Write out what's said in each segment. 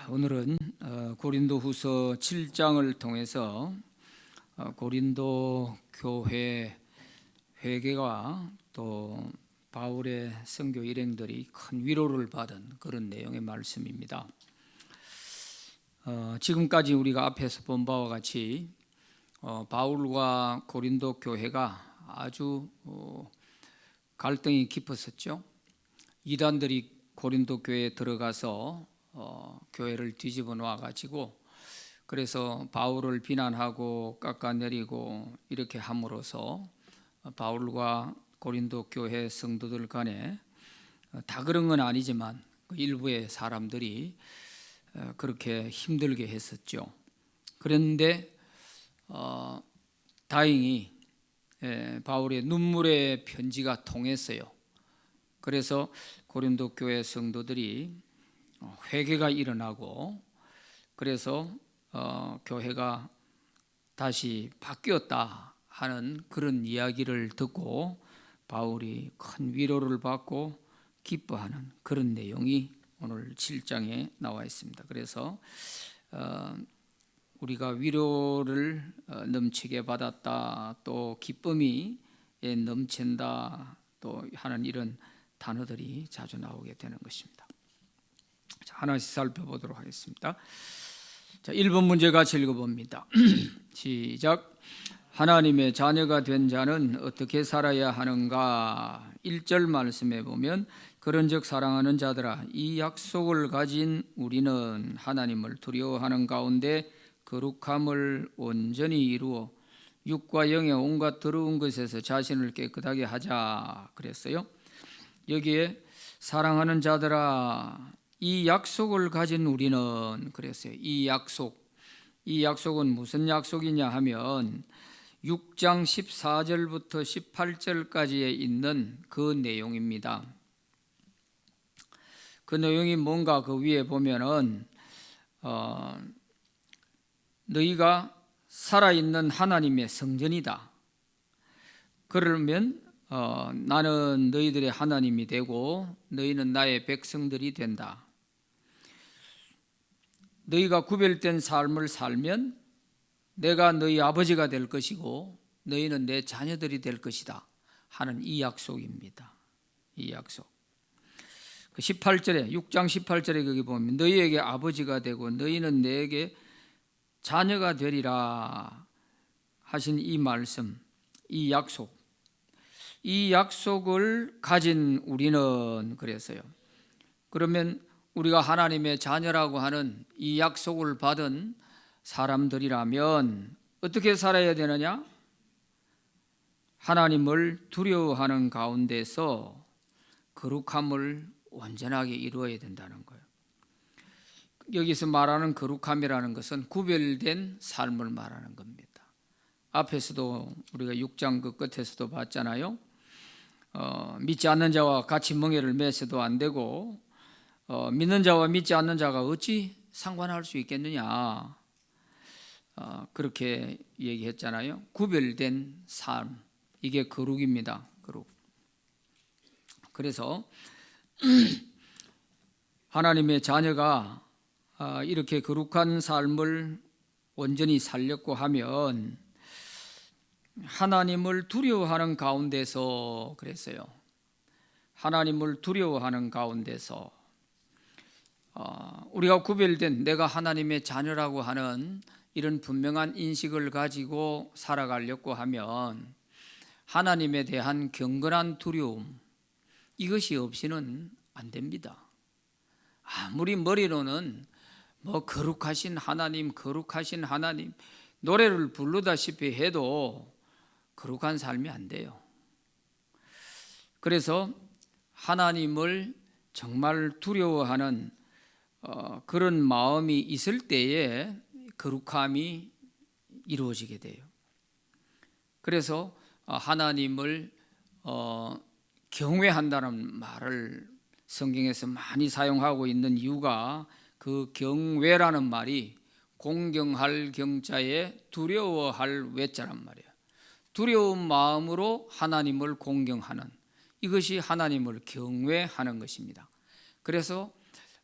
오늘은 고린도후서 7장을 통해서 고린도 교회 회개와 또 바울의 선교 일행들이 큰 위로를 받은 그런 내용의 말씀입니다. 지금까지 우리가 앞에서 본 바와 같이 바울과 고린도 교회가 아주 갈등이 깊었었죠. 이단들이 고린도 교회에 들어가서 교회를 뒤집어 놓아 가지고 그래서 바울을 비난하고 깎아내리고 이렇게 함으로써 바울과 고린도 교회 성도들 간에 다 그런 건 아니지만 그 일부의 사람들이 그렇게 힘들게 했었죠. 그런데 다행히 바울의 눈물의 편지가 통했어요. 그래서 고린도 교회 성도들이 회개가 일어나고 그래서 교회가 다시 바뀌었다 하는 그런 이야기를 듣고 바울이 큰 위로를 받고 기뻐하는 그런 내용이 오늘 7장에 나와 있습니다. 그래서 우리가 위로를 넘치게 받았다, 또 기쁨이 넘친다 또 하는 이런 단어들이 자주 나오게 되는 것입니다. 자, 하나씩 살펴보도록 하겠습니다. 자, 1번 문제 같이 읽어봅니다. 시작. 하나님의 자녀가 된 자는 어떻게 살아야 하는가? 1절 말씀에 보면 그런즉 사랑하는 자들아 이 약속을 가진 우리는 하나님을 두려워하는 가운데 거룩함을 온전히 이루어 육과 영의 온갖 더러운 것에서 자신을 깨끗하게 하자 그랬어요. 여기에 사랑하는 자들아 이 약속을 가진 우리는 그랬어요. 이 약속은 무슨 약속이냐 하면 6장 14절부터 18절까지에 있는 그 내용입니다. 그 내용이 뭔가 그 위에 보면은 너희가 살아있는 하나님의 성전이다. 그러면 나는 너희들의 하나님이 되고 너희는 나의 백성들이 된다. 너희가 구별된 삶을 살면 내가 너희 아버지가 될 것이고 너희는 내 자녀들이 될 것이다 하는 이 약속입니다. 이 약속. 18절에 6장 18절에 거기 보면 너희에게 아버지가 되고 너희는 내게 자녀가 되리라 하신 이 말씀, 이 약속. 이 약속을 가진 우리는 그랬어요. 그러면 우리가 하나님의 자녀라고 하는 이 약속을 받은 사람들이라면 어떻게 살아야 되느냐? 하나님을 두려워하는 가운데서 거룩함을 온전하게 이루어야 된다는 거예요. 여기서 말하는 거룩함이라는 것은 구별된 삶을 말하는 겁니다. 앞에서도 우리가 6장 그 끝에서도 봤잖아요. 믿지 않는 자와 같이 멍에를 매서도 안 되고 믿는 자와 믿지 않는 자가 어찌 상관할 수 있겠느냐 그렇게 얘기했잖아요. 구별된 삶, 이게 거룩입니다. 거룩. 그래서 하나님의 자녀가 이렇게 거룩한 삶을 온전히 살려고 하면 하나님을 두려워하는 가운데서 그랬어요. 하나님을 두려워하는 가운데서 우리가 구별된 내가 하나님의 자녀라고 하는 이런 분명한 인식을 가지고 살아가려고 하면 하나님에 대한 경건한 두려움 이것이 없이는 안 됩니다. 아무리 머리로는 뭐 거룩하신 하나님 노래를 부르다시피 해도 거룩한 삶이 안 돼요. 그래서 하나님을 정말 두려워하는 그런 마음이 있을 때에 거룩함이 이루어지게 돼요. 그래서 하나님을 경외한다는 말을 성경에서 많이 사용하고 있는 이유가 그 경외라는 말이 공경할 경자에 두려워할 외자란 말이에요. 두려운 마음으로 하나님을 공경하는 이것이 하나님을 경외하는 것입니다. 그래서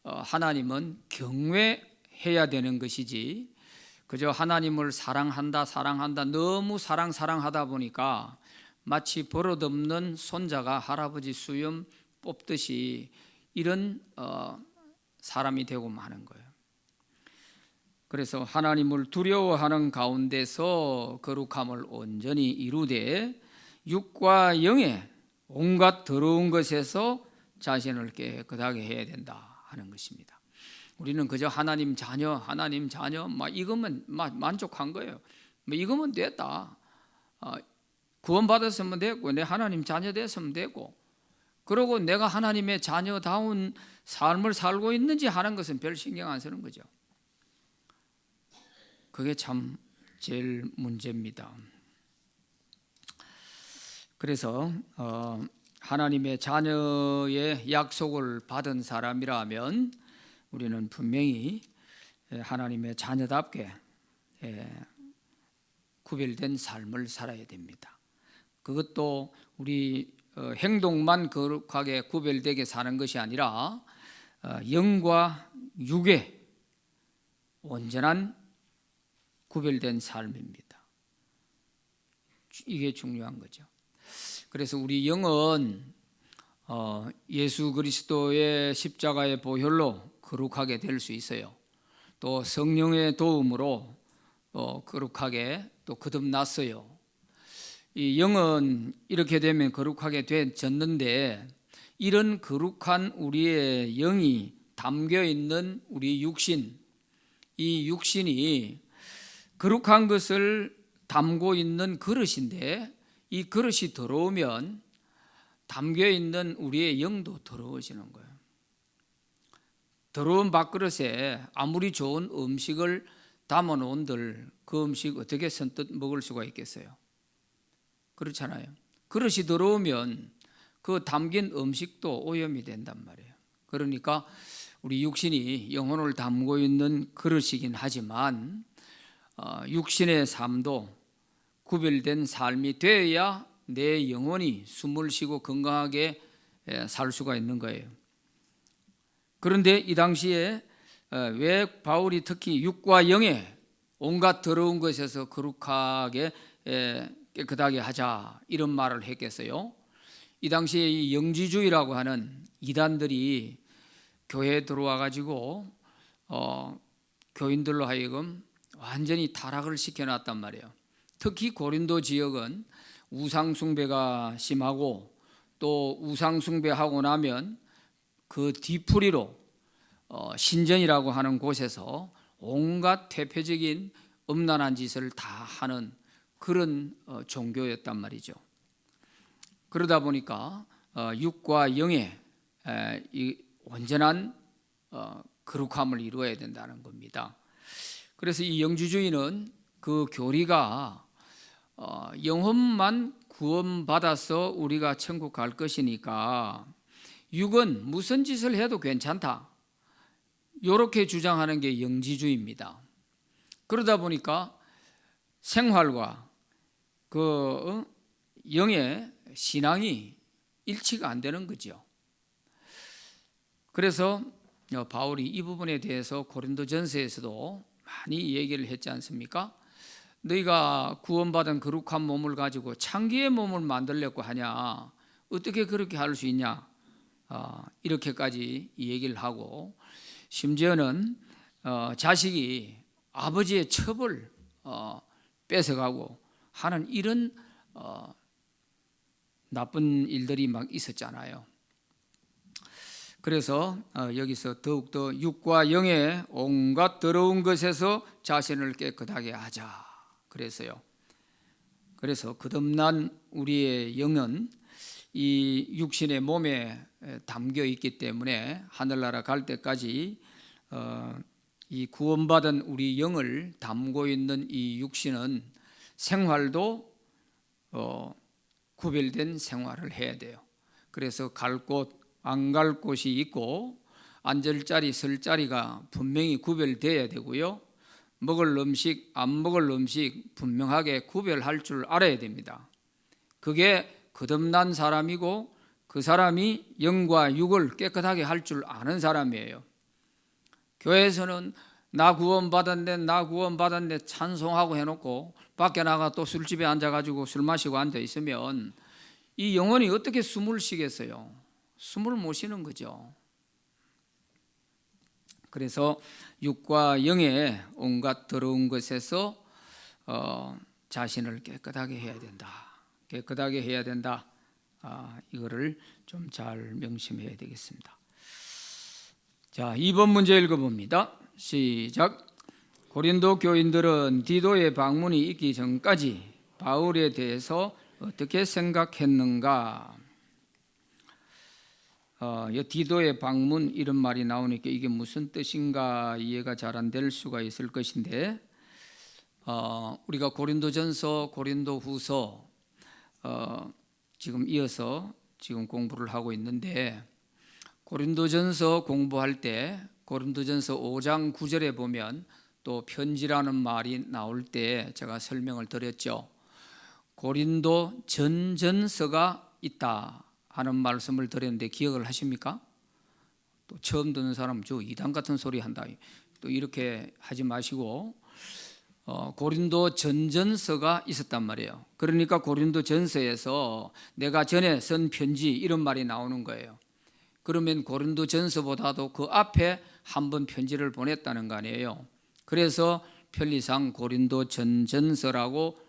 하나님은 경외 해야 되는 것이지, 그저 하나님을 사랑한다 너무 사랑하다 보니까 마치 버릇없는 손자가 할아버지 수염 뽑듯이 이런 사람이 되고 마는 거예요. 그래서 하나님을 두려워하는 가운데서 거룩함을 온전히 이루되 육과 영의 온갖 더러운 것에서 자신을 깨끗하게 해야 된다 하는 것입니다. 우리는 그저 하나님 자녀 막 이거면 만족한 거예요. 뭐 이거면 됐다. 구원 받았으면 됐고 내 하나님 자녀 됐으면 됐고, 그러고 내가 하나님의 자녀다운 삶을 살고 있는지 하는 것은 별 신경 안 쓰는 거죠. 그게 참 제일 문제입니다. 그래서 하나님의 자녀의 약속을 받은 사람이라면 우리는 분명히 하나님의 자녀답게 구별된 삶을 살아야 됩니다. 그것도 우리 행동만 거룩하게 구별되게 사는 것이 아니라 영과 육의 온전한 구별된 삶입니다. 이게 중요한 거죠. 그래서 우리 영은 예수 그리스도의 십자가의 보혈로 거룩하게 될 수 있어요. 또 성령의 도움으로 거룩하게 또 거듭났어요. 이 영은 이렇게 되면 거룩하게 되었는데, 이런 거룩한 우리의 영이 담겨 있는 우리 육신, 이 육신이 거룩한 것을 담고 있는 그릇인데, 이 그릇이 더러우면 담겨 있는 우리의 영도 더러워지는 거예요. 더러운 밥그릇에 아무리 좋은 음식을 담아 놓은들 그 음식 어떻게 선뜻 먹을 수가 있겠어요? 그렇잖아요. 그릇이 더러우면 그 담긴 음식도 오염이 된단 말이에요. 그러니까 우리 육신이 영혼을 담고 있는 그릇이긴 하지만 육신의 삶도 구별된 삶이 되어야 내 영혼이 숨을 쉬고 건강하게 살 수가 있는 거예요. 그런데 이 당시에 왜 바울이 특히 육과 영의 온갖 더러운 것에서 거룩하게 깨끗하게 하자 이런 말을 했겠어요? 이 당시에 이 영지주의라고 하는 이단들이 교회에 들어와 가지고 교인들로 하여금 완전히 타락을 시켜놨단 말이에요. 특히 고린도 지역은 우상 숭배가 심하고, 또 우상 숭배하고 나면 그 뒤풀이로 신전이라고 하는 곳에서 온갖 퇴폐적인 음란한 짓을 다 하는 그런 종교였단 말이죠. 그러다 보니까 육과 영의 이 온전한 거룩함을 이루어야 된다는 겁니다. 그래서 이 영주주의는 그 교리가 영혼만 구원받아서 우리가 천국 갈 것이니까 육은 무슨 짓을 해도 괜찮다, 이렇게 주장하는 게 영지주의입니다. 그러다 보니까 생활과 그 영의 신앙이 일치가 안 되는 거죠. 그래서 바울이 이 부분에 대해서 고린도전서에서도 많이 얘기를 했지 않습니까? 너희가 구원받은 거룩한 몸을 가지고 창기의 몸을 만들려고 하냐, 어떻게 그렇게 할 수 있냐, 이렇게까지 얘기를 하고, 심지어는 자식이 아버지의 첩을 뺏어가고 하는 이런 나쁜 일들이 막 있었잖아요. 그래서 여기서 더욱더 육과 영의 온갖 더러운 것에서 자신을 깨끗하게 하자 그래서요. 그래서 거듭난 우리의 영은 이 육신의 몸에 담겨 있기 때문에 하늘나라 갈 때까지 이 구원받은 우리 영을 담고 있는 이 육신은 생활도 구별된 생활을 해야 돼요. 그래서 갈 곳, 안 갈 곳이 있고 앉을 자리, 설 자리가 분명히 구별되어야 되고요. 먹을 음식, 안 먹을 음식 분명하게 구별할 줄 알아야 됩니다. 그게 거듭난 사람이고 그 사람이 영과 육을 깨끗하게 할 줄 아는 사람이에요. 교회에서는 나 구원받았네, 나 구원받았네 찬송하고 해놓고 밖에 나가 또 술집에 앉아가지고 술 마시고 앉아 있으면 이 영혼이 어떻게 숨을 쉬겠어요? 숨을 못 쉬는 거죠. 그래서 육과 영의 온갖 더러운 것에서 자신을 깨끗하게 해야 된다. 깨끗하게 해야 된다. 이거를 좀 잘 명심해야 되겠습니다. 자, 2번 문제 읽어봅니다. 시작. 고린도 교인들은 디도의 방문이 있기 전까지 바울에 대해서 어떻게 생각했는가? 디도의 방문 이런 말이 나오니까 이게 무슨 뜻인가 이해가 잘 안 될 수가 있을 것인데, 우리가 고린도전서, 고린도후서 지금 이어서 지금 공부를 하고 있는데, 고린도전서 공부할 때 고린도전서 5장 9절에 보면 또 편지라는 말이 나올 때 제가 설명을 드렸죠. 고린도 전전서가 있다 하는 말씀을 드렸는데 기억을 하십니까? 또 처음 듣는 사람 저 이단 같은 소리 한다 또 이렇게 하지 마시고 고린도 전전서가 있었단 말이에요. 그러니까 고린도 전서에서 내가 전에 쓴 편지 이런 말이 나오는 거예요. 그러면 고린도 전서보다도 그 앞에 한 번 편지를 보냈다는 거 아니에요. 그래서 편리상 고린도 전전서라고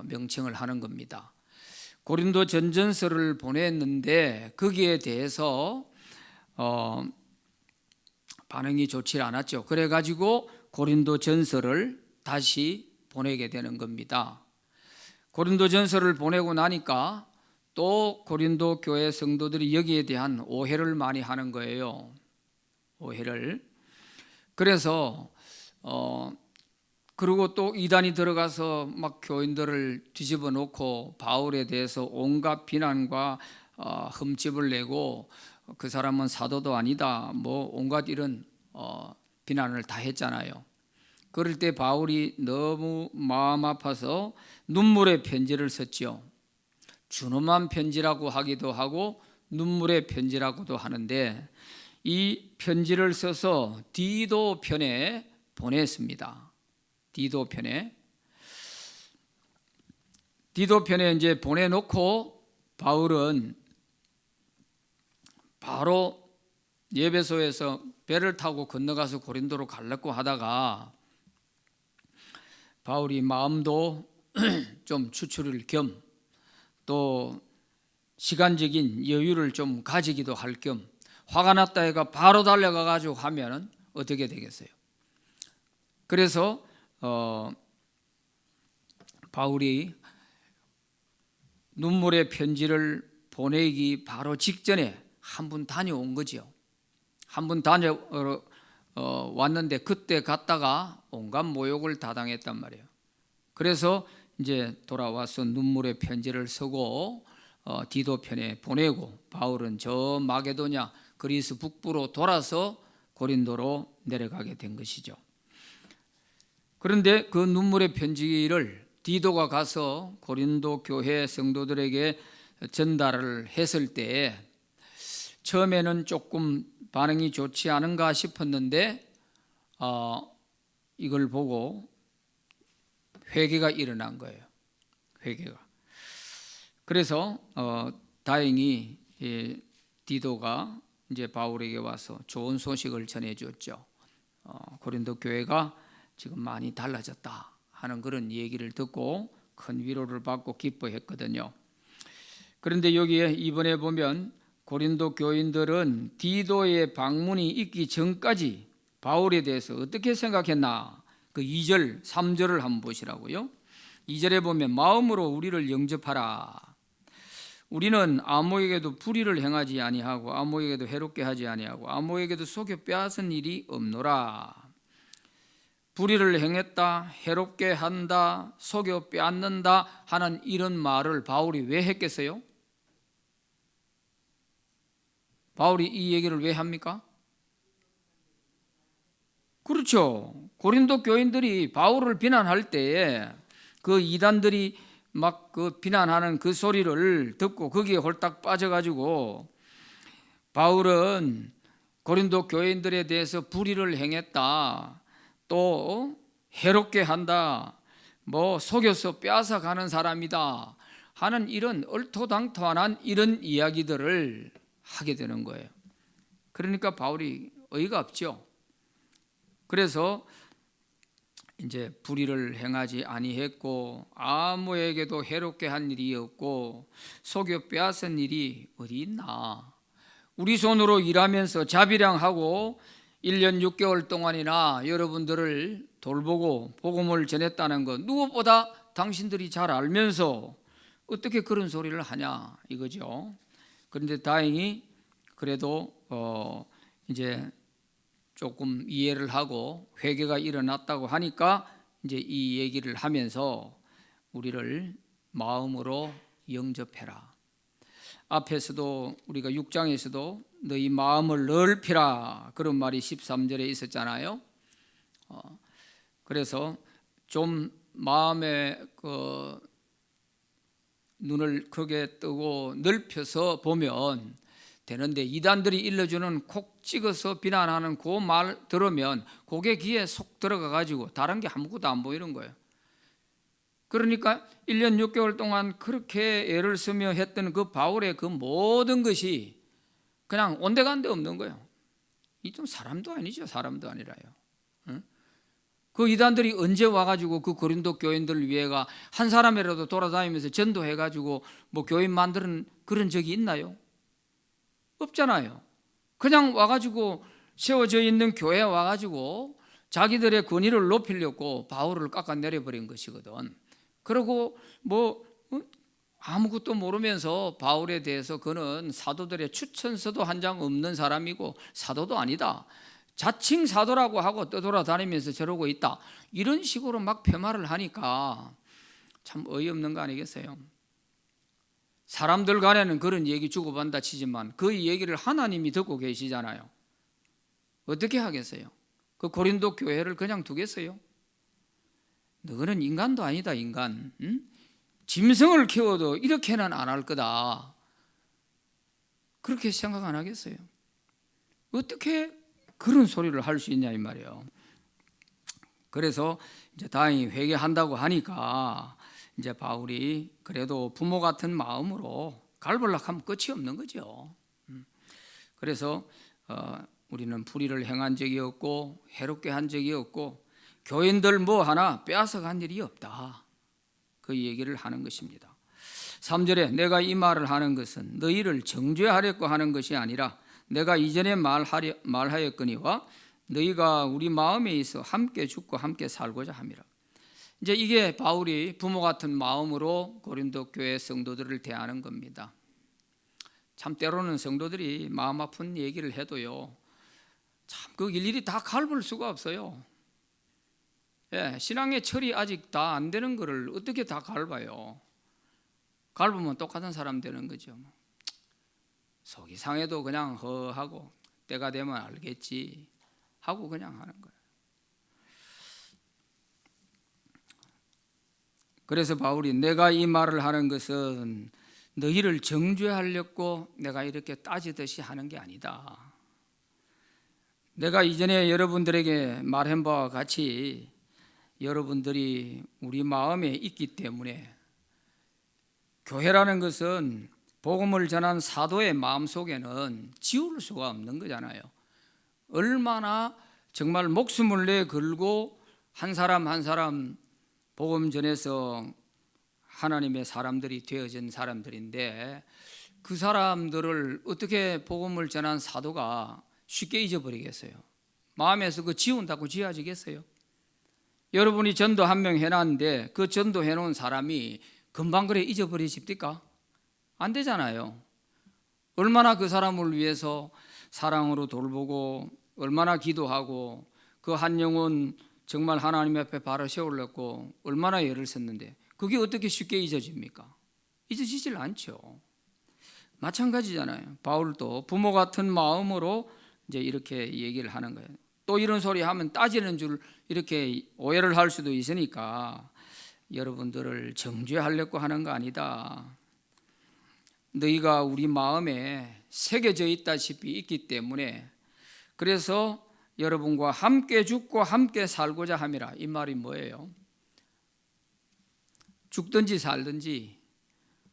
명칭을 하는 겁니다. 고린도 전전서를 보냈는데 거기에 대해서 반응이 좋지 않았죠. 그래가지고 고린도 전서를 다시 보내게 되는 겁니다. 고린도 전서를 보내고 나니까 또 고린도 교회 성도들이 여기에 대한 오해를 많이 하는 거예요. 오해를. 그래서 그리고 또 이단이 들어가서 막 교인들을 뒤집어 놓고 바울에 대해서 온갖 비난과 흠집을 내고 그 사람은 사도도 아니다 뭐 온갖 이런 비난을 다 했잖아요. 그럴 때 바울이 너무 마음 아파서 눈물의 편지를 썼죠. 준엄한 편지라고 하기도 하고 눈물의 편지라고도 하는데 이 편지를 써서 디도 편에 보냈습니다. 디도 편에 이제 보내놓고 바울은 바로 예배소에서 배를 타고 건너가서 고린도로 가려고 하다가 바울이 마음도 좀 추스릴 겸 또 시간적인 여유를 좀 가지기도 할 겸 화가 났다 해가 바로 달려가 가지고 하면은 어떻게 되겠어요? 그래서 바울이 눈물의 편지를 보내기 바로 직전에 한 번 다녀온 거죠. 한 번 왔는데 그때 갔다가 온갖 모욕을 다 당했단 말이에요. 그래서 이제 돌아와서 눈물의 편지를 쓰고 디도 편에 보내고 바울은 저 마게도냐 그리스 북부로 돌아서 고린도로 내려가게 된 것이죠. 그런데 그 눈물의 편지를 디도가 가서 고린도 교회 성도들에게 전달을 했을 때 처음에는 조금 반응이 좋지 않은가 싶었는데 이걸 보고 회개가 일어난 거예요. 회개가. 그래서 다행히 디도가 이제 바울에게 와서 좋은 소식을 전해줬죠. 고린도 교회가 지금 많이 달라졌다 하는 그런 얘기를 듣고 큰 위로를 받고 기뻐했거든요. 그런데 여기에 이번에 보면 고린도 교인들은 디도의 방문이 있기 전까지 바울에 대해서 어떻게 생각했나? 그 2절, 3절을 한번 보시라고요. 2절에 보면 마음으로 우리를 영접하라. 우리는 아무에게도 불의를 행하지 아니하고 아무에게도 해롭게 하지 아니하고 아무에게도 속여 빼앗은 일이 없노라. 불의를 행했다, 해롭게 한다, 속여 빼앗는다 하는 이런 말을 바울이 왜 했겠어요? 바울이 이 얘기를 왜 합니까? 그렇죠. 고린도 교인들이 바울을 비난할 때에 그 이단들이 막 그 비난하는 그 소리를 듣고 거기에 홀딱 빠져가지고 바울은 고린도 교인들에 대해서 불의를 행했다, 또 해롭게 한다, 뭐 속여서 빼앗아 가는 사람이다 하는 이런 얼토당토한 이런 이야기들을 하게 되는 거예요. 그러니까 바울이 어이가 없죠. 그래서 이제 불의를 행하지 아니했고 아무에게도 해롭게 한 일이 없고 속여 빼앗은 일이 어디 있나. 우리 손으로 일하면서 자비량하고 1년 6개월 동안이나 여러분들을 돌보고 복음을 전했다는 것 누구보다 당신들이 잘 알면서 어떻게 그런 소리를 하냐 이거죠. 그런데 다행히 그래도 이제 조금 이해를 하고 회개가 일어났다고 하니까 이제 이 얘기를 하면서 우리를 마음으로 영접해라. 앞에서도 우리가 6장에서도 너희 마음을 넓히라 그런 말이 13절에 있었잖아요. 그래서 좀 마음의 그 눈을 크게 뜨고 넓혀서 보면 되는데 이단들이 일러주는 콕 찍어서 비난하는 그 말 들으면 그게 귀에 속 들어가 가지고 다른 게 아무것도 안 보이는 거예요. 그러니까 1년 6개월 동안 그렇게 애를 쓰며 했던 그 바울의 그 모든 것이 그냥 온데간데 없는 거예요. 이 좀 사람도 아니죠. 사람도 아니라요. 응? 그 이단들이 언제 와가지고 그 고린도 교인들을 위해가 한 사람이라도 돌아다니면서 전도해가지고 뭐 교인 만드는 그런 적이 있나요? 없잖아요. 그냥 와가지고 세워져 있는 교회에 와가지고 자기들의 권위를 높이려고 바울을 깎아내려버린 것이거든. 그리고 뭐 아무것도 모르면서 바울에 대해서 그는 사도들의 추천서도 한 장 없는 사람이고 사도도 아니다, 자칭 사도라고 하고 떠돌아다니면서 저러고 있다, 이런 식으로 막 폄하를 하니까 참 어이없는 거 아니겠어요? 사람들 간에는 그런 얘기 주고받는다 치지만 그 얘기를 하나님이 듣고 계시잖아요. 어떻게 하겠어요? 그 고린도 교회를 그냥 두겠어요? 너는 인간도 아니다, 인간. 응? 짐승을 키워도 이렇게는 안 할 거다. 그렇게 생각 안 하겠어요? 어떻게 그런 소리를 할 수 있냐 이 말이에요. 그래서 이제 다행히 회개한다고 하니까 이제 바울이 그래도 부모 같은 마음으로 갈벌락 하면 끝이 없는 거죠. 그래서 우리는 불의를 행한 적이 없고 해롭게 한 적이 없고 교인들 뭐 하나 빼앗아 간 일이 없다, 그 얘기를 하는 것입니다. 3절에 내가 이 말을 하는 것은 너희를 정죄하려고 하는 것이 아니라 내가 이전에 말하였거니와 너희가 우리 마음에 있어 함께 죽고 함께 살고자 함이라. 이제 이게 바울이 부모 같은 마음으로 고린도 교회 성도들을 대하는 겁니다. 참 때로는 성도들이 마음 아픈 얘기를 해도요, 참 그 일일이 다 갈볼 수가 없어요. 예, 신앙의 철이 아직 다 안 되는 거를 어떻게 다 갈봐요? 갈보면 똑같은 사람 되는 거죠. 속이 상해도 그냥 허하고 때가 되면 알겠지 하고 그냥 하는 거예요. 그래서 바울이 내가 이 말을 하는 것은 너희를 정죄하려고 내가 이렇게 따지듯이 하는 게 아니다. 내가 이전에 여러분들에게 말한 바와 같이 여러분들이 우리 마음에 있기 때문에 교회라는 것은 복음을 전한 사도의 마음속에는 지울 수가 없는 거잖아요. 얼마나 정말 목숨을 내 걸고 한 사람 한 사람 복음 전해서 하나님의 사람들이 되어진 사람들인데 그 사람들을 어떻게 복음을 전한 사도가 쉽게 잊어버리겠어요? 마음에서 그 지운다고 지워지겠어요? 여러분이 전도 한 명 해놨는데 그 전도 해놓은 사람이 금방 그래 잊어버리십니까? 안 되잖아요. 얼마나 그 사람을 위해서 사랑으로 돌보고 얼마나 기도하고 그 한 영혼 정말 하나님 앞에 바로 세우려고 얼마나 애를 썼는데 그게 어떻게 쉽게 잊어집니까? 잊어지질 않죠. 마찬가지잖아요. 바울도 부모 같은 마음으로 이제 이렇게 얘기를 하는 거예요. 또 이런 소리 하면 따지는 줄 이렇게 오해를 할 수도 있으니까 여러분들을 정죄하려고 하는 거 아니다. 너희가 우리 마음에 새겨져 있다시피 있기 때문에 그래서 여러분과 함께 죽고 함께 살고자 함이라. 이 말이 뭐예요? 죽든지 살든지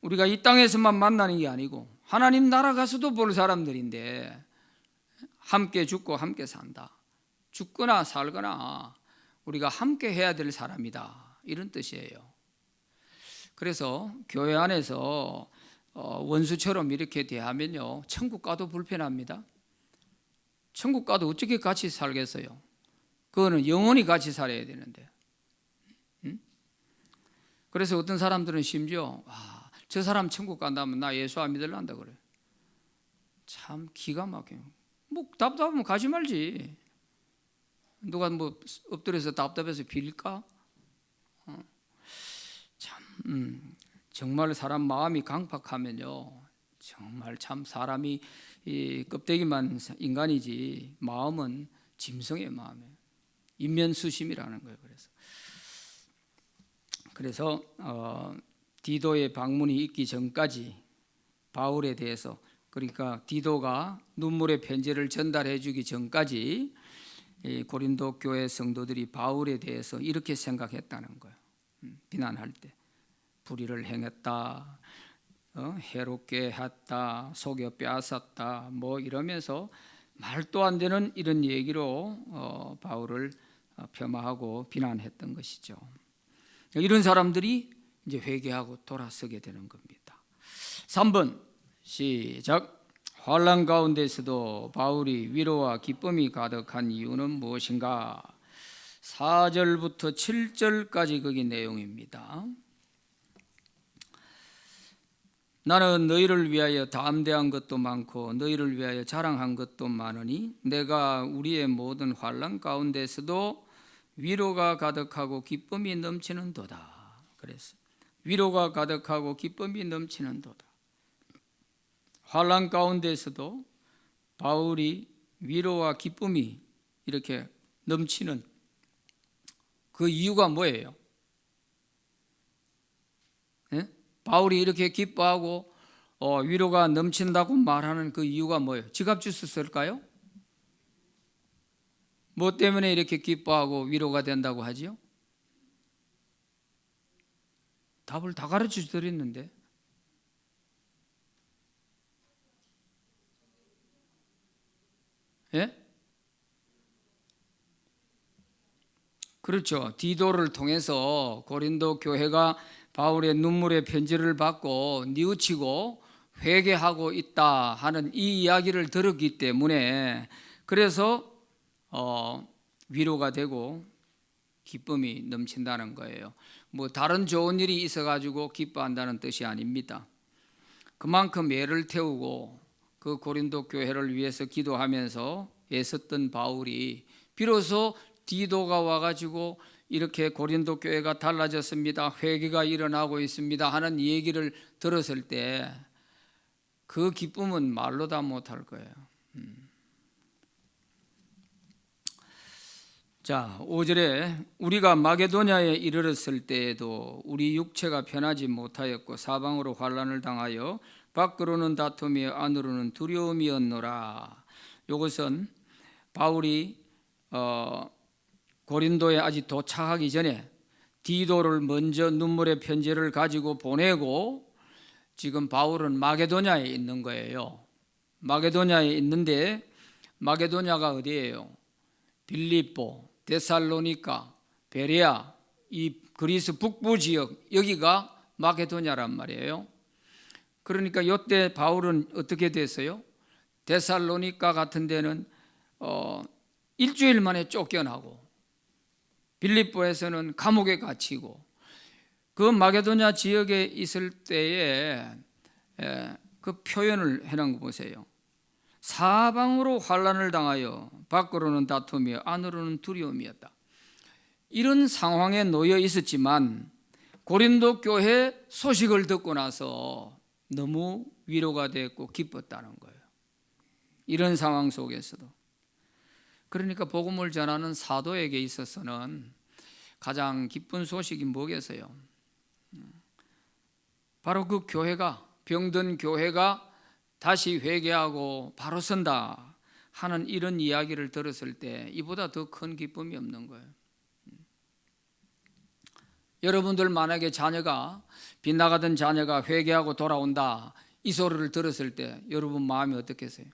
우리가 이 땅에서만 만나는 게 아니고 하나님 나라 가서도 볼 사람들인데 함께 죽고 함께 산다. 죽거나 살거나 우리가 함께 해야 될 사람이다. 이런 뜻이에요. 그래서 교회 안에서 원수처럼 이렇게 대하면요, 천국 가도 불편합니다. 천국 가도 어떻게 같이 살겠어요? 그거는 영원히 같이 살아야 되는데. 그래서 어떤 사람들은 심지어 저 사람 천국 간다면 나 예수 안 믿을란다 그래. 참 기가 막혀요. 뭐 답답하면 가지 말지. 누가 뭐 엎드려서 답답해서 빌릴까? 정말 사람 마음이 강팍하면요, 정말 참 사람이 이 껍데기만 인간이지 마음은 짐승의 마음이에요. 인면수심이라는 거예요. 그래서 디도의 방문이 있기 전까지 바울에 대해서, 그러니까 디도가 눈물의 편지를 전달해 주기 전까지 고린도 교회 성도들이 바울에 대해서 이렇게 생각했다는 거예요. 비난할 때 불의를 행했다, 해롭게 했다, 속여 빼앗았다, 뭐 이러면서 말도 안 되는 이런 얘기로 바울을 폄하하고 비난했던 것이죠. 이런 사람들이 이제 회개하고 돌아서게 되는 겁니다. 3번 시작. 환난 가운데서도 바울이 위로와 기쁨이 가득한 이유는 무엇인가? 4절부터 7절까지 거기 내용입니다. 나는 너희를 위하여 담대한 것도 많고 너희를 위하여 자랑한 것도 많으니 내가 우리의 모든 환난 가운데서도 위로가 가득하고 기쁨이 넘치는 도다. 그래서 위로가 가득하고 기쁨이 넘치는 도다. 환난 가운데서도 바울이 위로와 기쁨이 이렇게 넘치는 그 이유가 뭐예요? 예? 바울이 이렇게 기뻐하고 위로가 넘친다고 말하는 그 이유가 뭐예요? 지갑 주스일까요? 뭐 때문에 이렇게 기뻐하고 위로가 된다고 하지요? 답을 다 가르쳐 드렸는데. 예? 그렇죠. 디도를 통해서 고린도 교회가 바울의 눈물의 편지를 받고 뉘우치고 회개하고 있다 하는 이 이야기를 들었기 때문에 그래서 위로가 되고 기쁨이 넘친다는 거예요. 뭐 다른 좋은 일이 있어가지고 기뻐한다는 뜻이 아닙니다. 그만큼 애를 태우고 그 고린도 교회를 위해서 기도하면서 애썼던 바울이 비로소 디도가 와가지고 이렇게 고린도 교회가 달라졌습니다, 회개가 일어나고 있습니다 하는 얘기를 들었을 때 그 기쁨은 말로 다 못할 거예요. 자, 5절에 우리가 마게도냐에 이르렀을 때에도 우리 육체가 편하지 못하였고 사방으로 환난을 당하여 밖으로는 다툼이 안으로는 두려움이었노라. 이것은 바울이 고린도에 아직 도착하기 전에 디도를 먼저 눈물의 편지를 가지고 보내고 지금 바울은 마게도냐에 있는 거예요. 마게도냐에 있는데 마게도냐가 어디예요? 빌립보, 데살로니가, 베레아, 이 그리스 북부 지역, 여기가 마게도냐란 말이에요. 그러니까 이때 바울은 어떻게 됐어요? 데살로니가 같은 데는 일주일 만에 쫓겨나고 빌립보에서는 감옥에 갇히고 그 마게도냐 지역에 있을 때에 그 표현을 해놓은 거 보세요. 사방으로 환난을 당하여 밖으로는 다툼이 안으로는 두려움이었다. 이런 상황에 놓여 있었지만 고린도 교회 소식을 듣고 나서 너무 위로가 됐고 기뻤다는 거예요. 이런 상황 속에서도. 그러니까 복음을 전하는 사도에게 있어서는 가장 기쁜 소식이 뭐겠어요? 바로 그 교회가, 병든 교회가 다시 회개하고 바로 선다 하는 이런 이야기를 들었을 때 이보다 더 큰 기쁨이 없는 거예요. 여러분들 만약에 자녀가 빗나가던 자녀가 회개하고 돌아온다 이 소리를 들었을 때 여러분 마음이 어떻겠어요?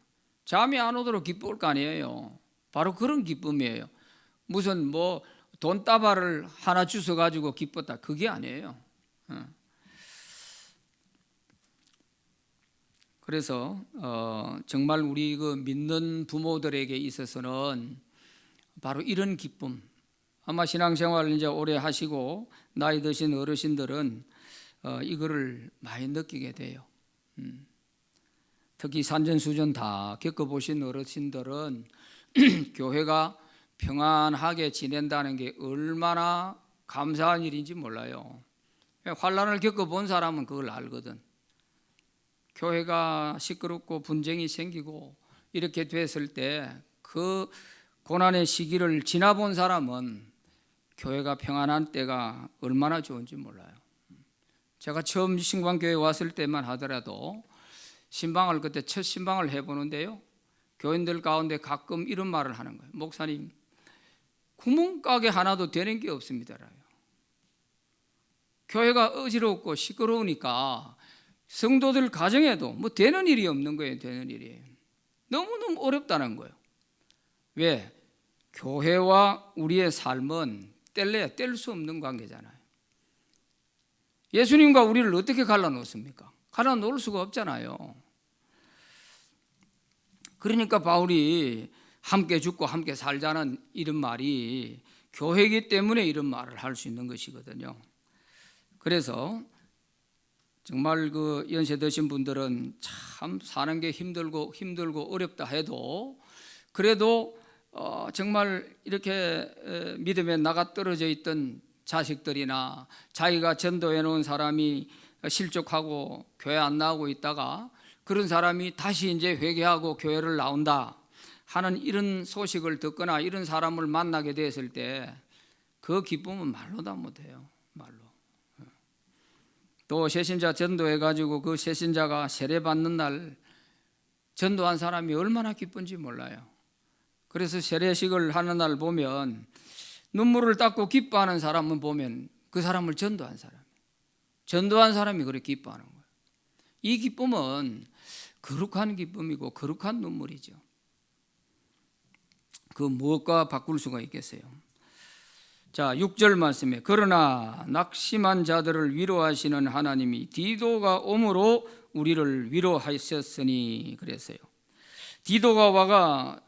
잠이 안 오도록 기쁠 거 아니에요. 바로 그런 기쁨이에요. 무슨 뭐 돈다발을 하나 주워 가지고 기뻤다 그게 아니에요. 그래서 정말 우리 그 믿는 부모들에게 있어서는 바로 이런 기쁨, 아마 신앙생활을 이제 오래 하시고 나이 드신 어르신들은 이거를 많이 느끼게 돼요. 특히 산전수전 다 겪어보신 어르신들은 교회가 평안하게 지낸다는 게 얼마나 감사한 일인지 몰라요. 환난을 겪어본 사람은 그걸 알거든. 교회가 시끄럽고 분쟁이 생기고 이렇게 됐을 때 그 고난의 시기를 지나본 사람은 교회가 평안한 때가 얼마나 좋은지 몰라요. 제가 처음 신광교회 왔을 때만 하더라도 신방을 그때 첫 신방을 해보는데요, 교인들 가운데 가끔 이런 말을 하는 거예요. 목사님, 구멍가게 하나도 되는 게 없습니다라요. 교회가 어지럽고 시끄러우니까 성도들 가정에도 뭐 되는 일이 없는 거예요. 되는 일이 너무너무 어렵다는 거예요. 왜? 교회와 우리의 삶은 뗄래야 뗄 수 없는 관계잖아요. 예수님과 우리를 어떻게 갈라놓습니까? 갈라놓을 수가 없잖아요. 그러니까 바울이 함께 죽고 함께 살자는 이런 말이 교회이기 때문에 이런 말을 할 수 있는 것이거든요. 그래서 정말 그 연세 드신 분들은 참 사는 게 힘들고 어렵다 해도 그래도 정말 이렇게 믿음에 나가 떨어져 있던 자식들이나 자기가 전도해 놓은 사람이 실족하고 교회 안 나오고 있다가 그런 사람이 다시 이제 회개하고 교회를 나온다 하는 이런 소식을 듣거나 이런 사람을 만나게 됐을 때 그 기쁨은 말로 다 못해요. 말로. 또 새신자 전도해 가지고 그 새신자가 세례받는 날 전도한 사람이 얼마나 기쁜지 몰라요. 그래서 세례식을 하는 날 보면 눈물을 닦고 기뻐하는 사람은 보면 그 사람을 전도한 사람이 그렇게 기뻐하는 거예요. 이 기쁨은 거룩한 기쁨이고 거룩한 눈물이죠. 그 무엇과 바꿀 수가 있겠어요? 자, 6절 말씀에 그러나 낙심한 자들을 위로하시는 하나님이 디도가 오므로 우리를 위로하셨으니 그랬어요. 디도가 와가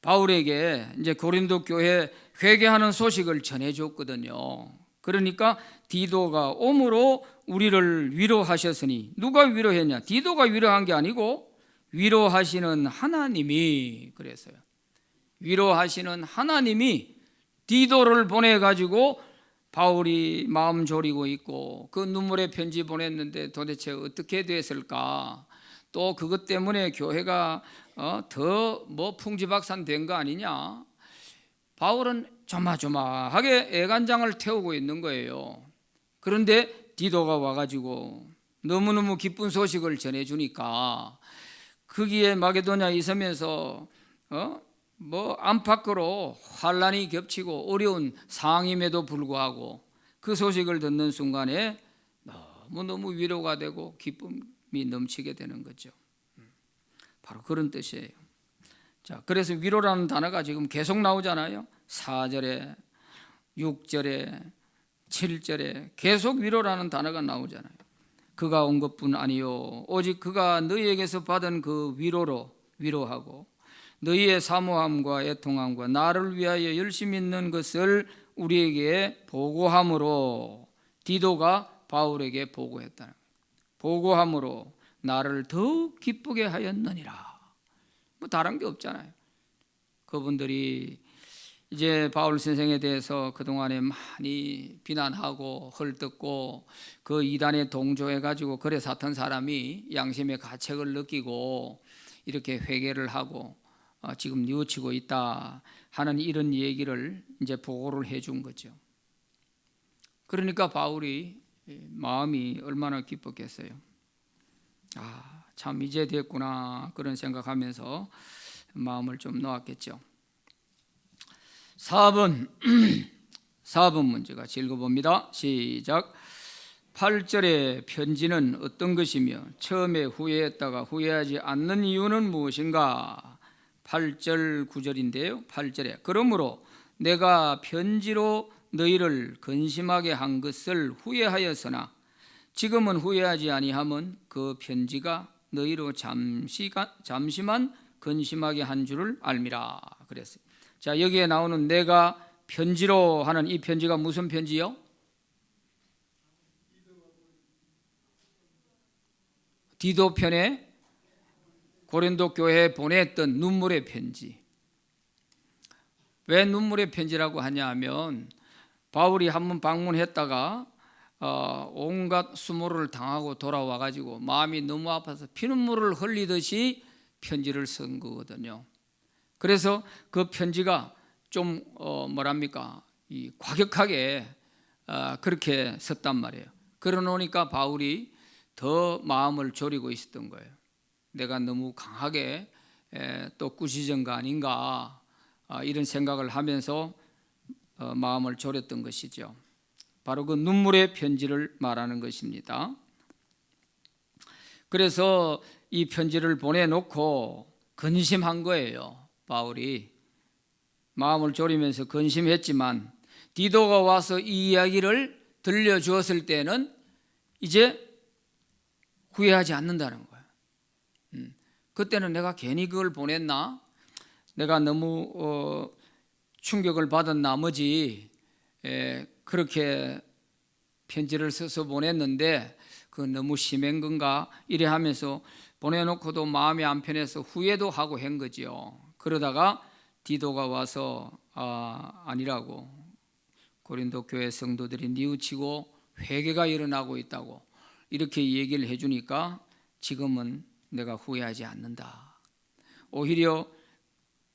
바울에게 이제 고린도 교회 회개하는 소식을 전해줬거든요. 그러니까 디도가 오므로 우리를 위로하셨으니 누가 위로했냐? 디도가 위로한 게 아니고 위로하시는 하나님이 그랬어요. 위로하시는 하나님이 디도를 보내가지고 바울이 마음 졸이고 있고 그 눈물의 편지 보냈는데 도대체 어떻게 됐을까? 또 그것 때문에 교회가 더 뭐 풍지박산 된 거 아니냐? 바울은 조마조마하게 애간장을 태우고 있는 거예요. 그런데 디도가 와가지고 너무너무 기쁜 소식을 전해주니까 거기에 마게도냐 이섬에서 뭐 안팎으로 환란이 겹치고 어려운 상임에도 불구하고 그 소식을 듣는 순간에 너무너무 위로가 되고 기쁨이 넘치게 되는 거죠. 바로 그런 뜻이에요. 자, 그래서 위로라는 단어가 지금 계속 나오잖아요. 4절에 6절에 7절에 계속 위로라는 단어가 나오잖아요. 그가 온 것뿐 아니요 오직 그가 너희에게서 받은 그 위로로 위로하고 너희의 사모함과 애통함과 나를 위하여 열심히 있는 것을 우리에게 보고함으로 디도가 바울에게 보고했다는 거예요. 보고함으로 나를 더욱 기쁘게 하였느니라. 뭐 다른 게 없잖아요. 그분들이 이제 바울 선생에 대해서 그동안에 많이 비난하고 헐뜯고 그 이단에 동조해 가지고 그래 샀던 사람이 양심의 가책을 느끼고 이렇게 회개를 하고 지금 뉘우치고 있다 하는 이런 얘기를 이제 보고를 해준 거죠. 그러니까 바울이 마음이 얼마나 기뻤겠어요. 참 이제 됐구나 그런 생각하면서 마음을 좀 놓았겠죠. 4번 4번 문제 같이 읽어봅니다. 시작. 8절의 편지는 어떤 것이며 처음에 후회했다가 후회하지 않는 이유는 무엇인가? 8절 9절인데요. 8절에 그러므로 내가 편지로 너희를 근심하게 한 것을 후회하였으나 지금은 후회하지 아니함은 그 편지가 너희로 잠시만 근심하게 한 줄을 알미라 그랬어요. 자, 여기에 나오는 내가 편지로 하는 이 편지가 무슨 편지요? 디도 편에 고린도 교회에 보냈던 눈물의 편지. 왜 눈물의 편지라고 하냐 하면 바울이 한번 방문했다가 온갖 수모를 당하고 돌아와 가지고 마음이 너무 아파서 피눈물을 흘리듯이 편지를 쓴 거거든요. 그래서 그 편지가 좀 이 과격하게 그렇게 썼단 말이에요. 그러놓으니까 바울이 더 마음을 졸이고 있었던 거예요. 내가 너무 강하게 또 꾸짖은 거 아닌가 이런 생각을 하면서 마음을 졸였던 것이죠. 바로 그 눈물의 편지를 말하는 것입니다. 그래서 이 편지를 보내놓고 근심한 거예요. 바울이 마음을 졸이면서 근심했지만 디도가 와서 이 이야기를 들려주었을 때는 이제 후회하지 않는다는 거예요. 그때는 내가 괜히 그걸 보냈나? 내가 너무 충격을 받은 나머지 그렇게 편지를 써서 보냈는데 그 너무 심한 건가? 이래 하면서 보내놓고도 마음이 안 편해서 후회도 하고 한 거지요. 그러다가 디도가 와서 아니라고 고린도 교회 성도들이 뉘우치고 회개가 일어나고 있다고 이렇게 얘기를 해주니까 지금은 내가 후회하지 않는다. 오히려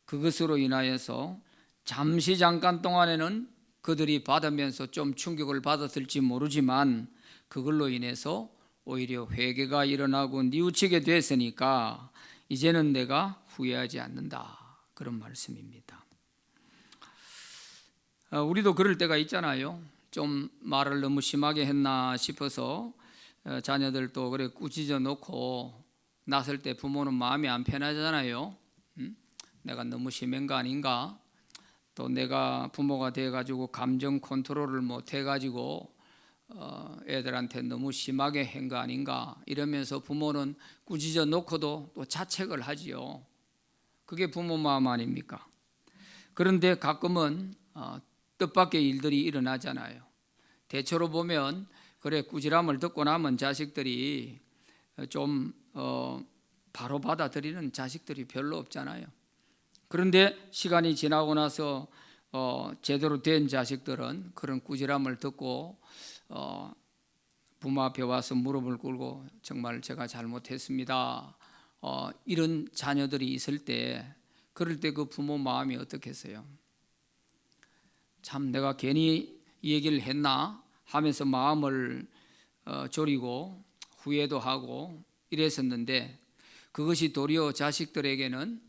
그것으로 인하여서 잠깐 동안에는 그들이 받으면서 좀 충격을 받았을지 모르지만 그걸로 인해서 오히려 회개가 일어나고 뉘우치게 됐으니까 이제는 내가 후회하지 않는다. 그런 말씀입니다. 우리도 그럴 때가 있잖아요. 좀 말을 너무 심하게 했나 싶어서 자녀들도 그래 꾸짖어 놓고 나설 때 부모는 마음이 안 편하잖아요. 내가 너무 심한 거 아닌가? 또 내가 부모가 돼가지고 감정 컨트롤을 못 해가지고 애들한테 너무 심하게 한 거 아닌가? 이러면서 부모는 꾸짖어 놓고도 또 자책을 하지요. 그게 부모 마음 아닙니까? 그런데 가끔은 뜻밖의 일들이 일어나잖아요. 대체로 보면 그래 꾸지람을 듣고 나면 자식들이 좀 바로 받아들이는 자식들이 별로 없잖아요. 그런데 시간이 지나고 나서 제대로 된 자식들은 그런 꾸지람을 듣고 부모 앞에 와서 무릎을 꿇고 정말 제가 잘못했습니다. 이런 자녀들이 있을 때 그럴 때 그 부모 마음이 어떻겠어요? 참 내가 괜히 이 얘기를 했나 하면서 마음을 졸이고 후회도 하고 이랬었는데 그것이 도리어 자식들에게는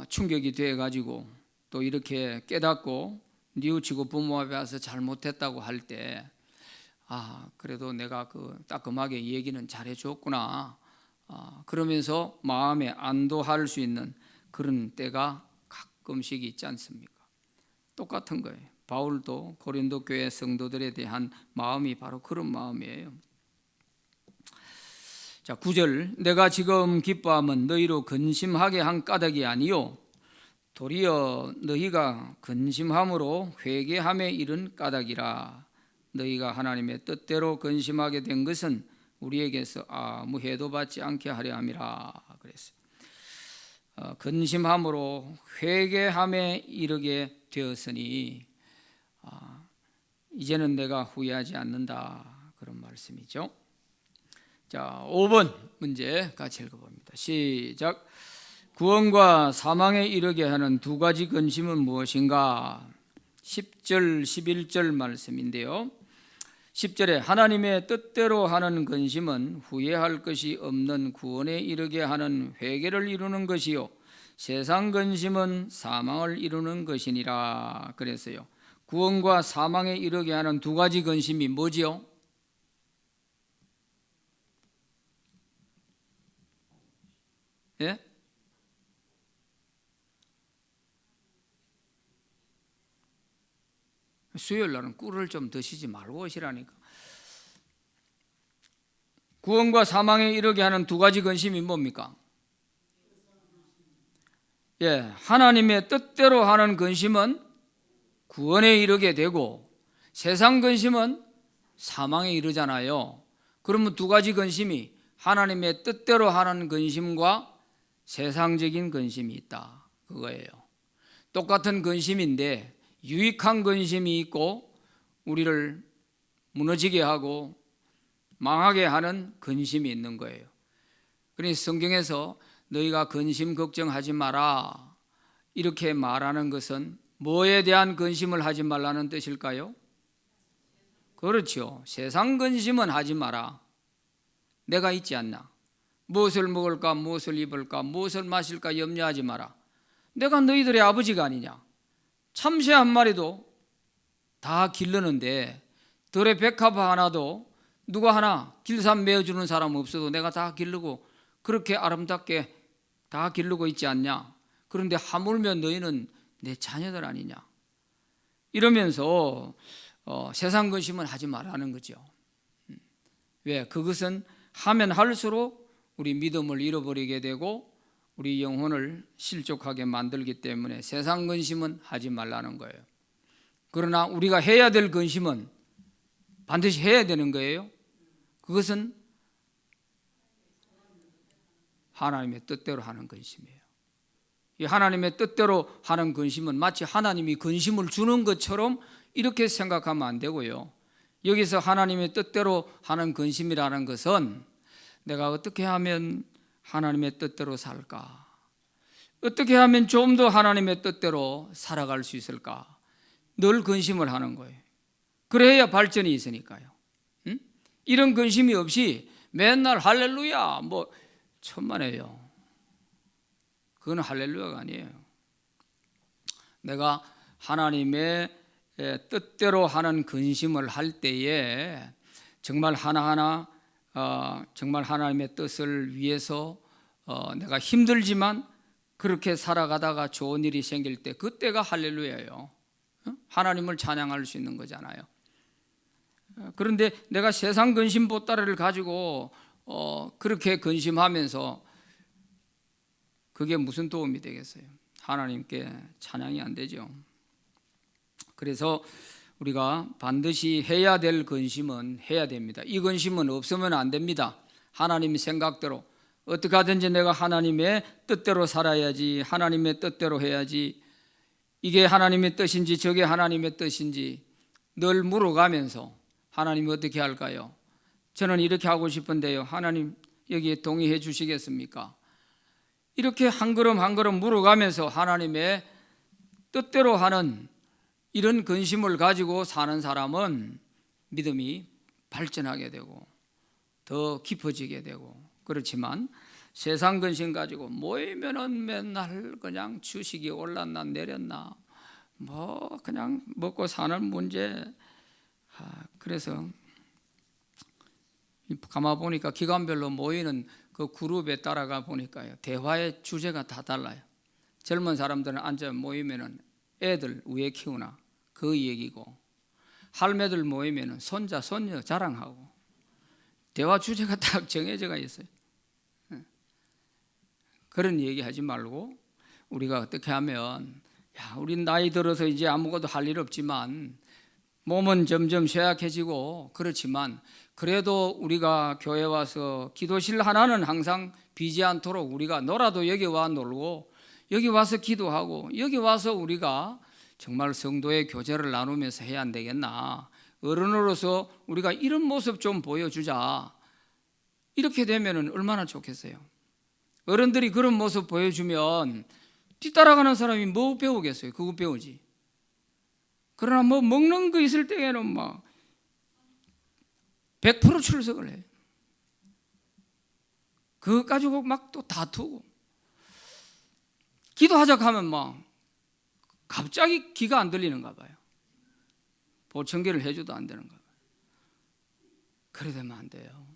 충격이 돼가지고 또 이렇게 깨닫고 뉘우치고 부모 앞에 와서 잘못했다고 할 때 그래도 내가 그 따끔하게 이 얘기는 잘해줬구나 그러면서 마음에 안도할 수 있는 그런 때가 가끔씩 있지 않습니까? 똑같은 거예요. 바울도 고린도 교회 성도들에 대한 마음이 바로 그런 마음이에요. 자, 9절 내가 지금 기뻐함은 너희로 근심하게 한 까닭이 아니요 도리어 너희가 근심함으로 회개함에 이른 까닭이라. 너희가 하나님의 뜻대로 근심하게 된 것은 우리에게서 아무 해도 받지 않게 하려 함이라 그랬어요. 근심함으로 회개함에 이르게 되었으니 이제는 내가 후회하지 않는다 그런 말씀이죠. 자, 5번 문제 같이 읽어봅니다. 시작. 구원과 사망에 이르게 하는 두 가지 근심은 무엇인가? 10절 11절 말씀인데요. 10절에 하나님의 뜻대로 하는 근심은 후회할 것이 없는 구원에 이르게 하는 회개를 이루는 것이요 세상 근심은 사망을 이루는 것이니라 그랬어요. 구원과 사망에 이르게 하는 두 가지 근심이 뭐지요? 예? 수요일 날은 꿀을 좀 드시지 말고 오시라니까. 구원과 사망에 이르게 하는 두 가지 근심이 뭡니까? 예, 하나님의 뜻대로 하는 근심은 구원에 이르게 되고 세상 근심은 사망에 이르잖아요. 그러면 두 가지 근심이 하나님의 뜻대로 하는 근심과 세상적인 근심이 있다, 그거예요. 똑같은 근심인데 유익한 근심이 있고 우리를 무너지게 하고 망하게 하는 근심이 있는 거예요. 그러니 성경에서 너희가 근심 걱정하지 마라 이렇게 말하는 것은 뭐에 대한 근심을 하지 말라는 뜻일까요? 그렇죠. 세상 근심은 하지 마라. 내가 있지 않나? 무엇을 먹을까, 무엇을 입을까, 무엇을 마실까 염려하지 마라. 내가 너희들의 아버지가 아니냐? 참새 한 마리도 다 기르는데 들의 백합 하나도 누가 하나 길삼 메어주는 사람 없어도 내가 다 기르고 그렇게 아름답게 다 기르고 있지 않냐? 그런데 하물며 너희는 내 자녀들 아니냐? 이러면서 세상 근심은 하지 말라는 거죠. 왜? 그것은 하면 할수록 우리 믿음을 잃어버리게 되고 우리 영혼을 실족하게 만들기 때문에 세상 근심은 하지 말라는 거예요. 그러나 우리가 해야 될 근심은 반드시 해야 되는 거예요. 그것은 하나님의 뜻대로 하는 근심이에요. 이 하나님의 뜻대로 하는 근심은 마치 하나님이 근심을 주는 것처럼 이렇게 생각하면 안 되고요. 여기서 하나님의 뜻대로 하는 근심이라는 것은 내가 어떻게 하면 하나님의 뜻대로 살까? 어떻게 하면 좀 더 하나님의 뜻대로 살아갈 수 있을까? 늘 근심을 하는 거예요. 그래야 발전이 있으니까요. 이런 근심이 없이 맨날 할렐루야 뭐 천만에요. 그건 할렐루야가 아니에요. 내가 하나님의 뜻대로 하는 근심을 할 때에 정말 하나하나 정말 하나님의 뜻을 위해서 내가 힘들지만 그렇게 살아가다가 좋은 일이 생길 때 그때가 할렐루야예요. 하나님을 찬양할 수 있는 거잖아요. 그런데 내가 세상 근심 보따리를 가지고 그렇게 근심하면서 그게 무슨 도움이 되겠어요? 하나님께 찬양이 안 되죠. 그래서 우리가 반드시 해야 될 근심은 해야 됩니다. 이 근심은 없으면 안 됩니다. 하나님 생각대로 어떻게 하든지 내가 하나님의 뜻대로 살아야지, 하나님의 뜻대로 해야지, 이게 하나님의 뜻인지 저게 하나님의 뜻인지 늘 물어가면서 하나님이 어떻게 할까요? 저는 이렇게 하고 싶은데요. 하나님 여기에 동의해 주시겠습니까? 이렇게 한 걸음 한 걸음 물어가면서 하나님의 뜻대로 하는 이런 근심을 가지고 사는 사람은 믿음이 발전하게 되고 더 깊어지게 되고, 그렇지만 세상 근심 가지고 모이면은 맨날 그냥 주식이 올랐나 내렸나 뭐 그냥 먹고 사는 문제. 그래서 가만 보니까 기간별로 모이는 그 그룹에 따라가 보니까요, 대화의 주제가 다 달라요. 젊은 사람들은 앉아 모이면은 애들 왜 키우나 그 얘기고, 할매들 모이면은 손자 손녀 자랑하고, 대화 주제가 딱 정해져가 있어요. 그런 얘기 하지 말고 우리가 어떻게 하면, 우린 나이 들어서 이제 아무것도 할 일 없지만 몸은 점점 쇠약해지고 그렇지만 그래도 우리가 교회 와서 기도실 하나는 항상 비지 않도록 우리가 놀아도 여기 와 놀고 여기 와서 기도하고 여기 와서 우리가 정말 성도의 교제를 나누면서 해야 안 되겠나. 어른으로서 우리가 이런 모습 좀 보여주자. 이렇게 되면 얼마나 좋겠어요. 어른들이 그런 모습 보여주면 뒤따라가는 사람이 뭐 배우겠어요? 그거 배우지. 그러나 뭐 먹는 거 있을 때에는 막 100% 출석을 해요. 그거 가지고 막 또 다투고. 기도하자고 하면 막 갑자기 귀가 안 들리는가 봐요. 보청기를 해줘도 안 되는가 봐요. 그래 되면 안 돼요.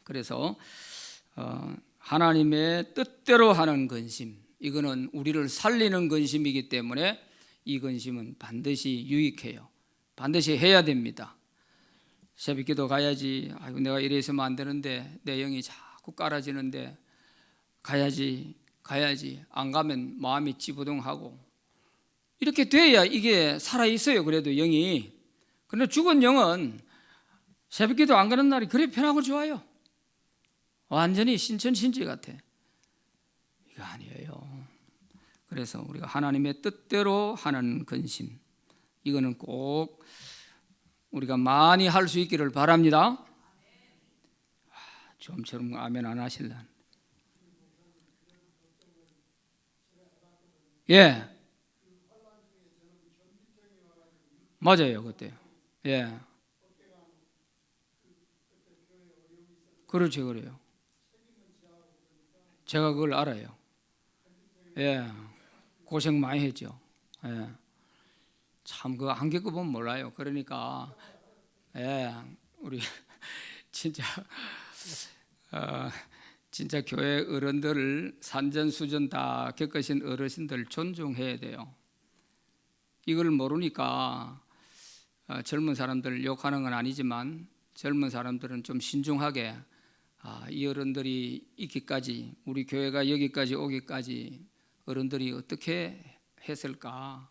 그래서 하나님의 뜻대로 하는 근심, 이거는 우리를 살리는 근심이기 때문에 이 근심은 반드시 유익해요. 반드시 해야 됩니다. 새벽기도 가야지, 아이고 내가 이래 있으면 안 되는데, 내 영이 자꾸 깔아지는데 가야지 안 가면 마음이 찌부둥하고, 이렇게 돼야 이게 살아있어요. 그래도 영이. 그런데 죽은 영은 새벽기도 안 가는 날이 그래 편하고 좋아요. 완전히 신천신지 같아. 이거 아니에요. 그래서 우리가 하나님의 뜻대로 하는 근심, 이거는 꼭 우리가 많이 할 수 있기를 바랍니다. 좀처럼 아멘 안 하실란? 예, 맞아요. 그때. 예, 그렇죠. 그래요. 제가 그걸 알아요. 예, 고생 많이 했죠. 예, 참 그 안 겪어보면 몰라요. 그러니까 예, 우리 진짜 진짜 교회 어른들을 산전수전 다 겪으신 어르신들 존중해야 돼요. 이걸 모르니까 젊은 사람들 욕하는 건 아니지만, 젊은 사람들은 좀 신중하게 이 어른들이 있기까지, 우리 교회가 여기까지 오기까지 어른들이 어떻게 했을까,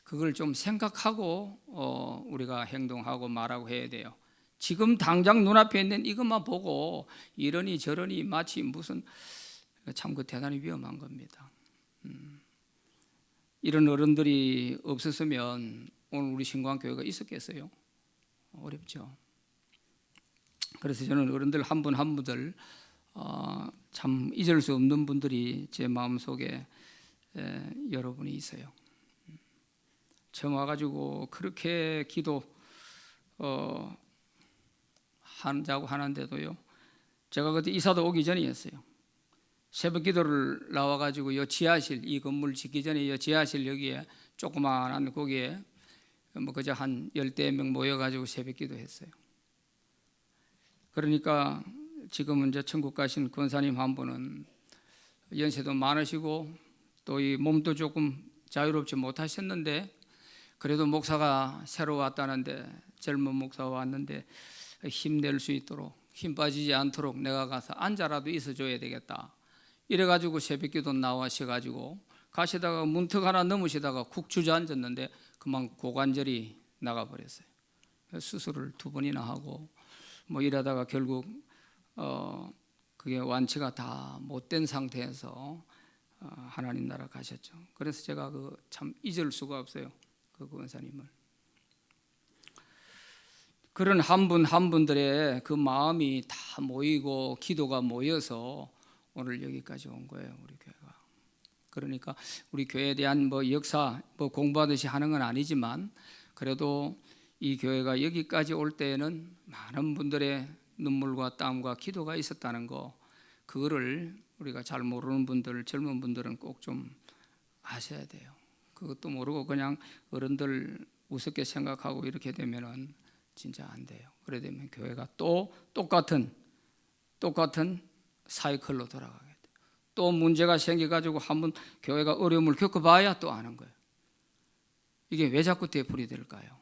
그걸 좀 생각하고 우리가 행동하고 말하고 해야 돼요. 지금 당장 눈앞에 있는 이것만 보고 이러니 저러니 마치 무슨, 참 그 대단히 위험한 겁니다. 이런 어른들이 없었으면 오늘 우리 신광교회가 있었겠어요? 어렵죠. 그래서 저는 어른들 한 분 한 분들 참 잊을 수 없는 분들이 제 마음속에 여러분이 있어요. 처음 와가지고 그렇게 기도 한다고 하는데도요, 제가 그때 이사도 오기 전이었어요. 새벽 기도를 나와가지고 이 지하실, 이 건물 짓기 전에 이 지하실 여기에 조그마한 거기에 뭐 그저 한 10명 모여가지고 새벽 기도했어요. 그러니까 지금은 이제 천국 가신 권사님 한 분은 연세도 많으시고 또 이 몸도 조금 자유롭지 못하셨는데, 그래도 목사가 새로 왔다는데, 젊은 목사가 왔는데 힘낼 수 있도록, 힘 빠지지 않도록 내가 가서 앉아라도 있어줘야 되겠다, 이래가지고 새벽기도 나와셔가지고 가시다가 문턱 하나 넘으시다가 쿡 주저앉았는데 그만 고관절이 나가버렸어요. 수술을 2번이나 하고 뭐 이러다가 결국 그게 완치가 다 못된 상태에서 하나님 나라 가셨죠. 그래서 제가 그 참 잊을 수가 없어요, 그 권사님을. 그런 한 분 한 분들의 그 마음이 다 모이고 기도가 모여서 오늘 여기까지 온 거예요, 우리 교회가. 그러니까 우리 교회에 대한 뭐 역사 뭐 공부하듯이 하는 건 아니지만, 그래도 이 교회가 여기까지 올 때에는 많은 분들의 눈물과 땀과 기도가 있었다는 거, 그거를 우리가 잘 모르는 분들, 젊은 분들은 꼭 좀 아셔야 돼요. 그것도 모르고 그냥 어른들 우습게 생각하고 이렇게 되면은 진짜 안 돼요. 그래 되면 교회가 또 똑같은 사이클로 돌아가게 돼요. 또 문제가 생겨가지고 한번 교회가 어려움을 겪어봐야 또 아는 거예요. 이게 왜 자꾸 되풀이 될까요?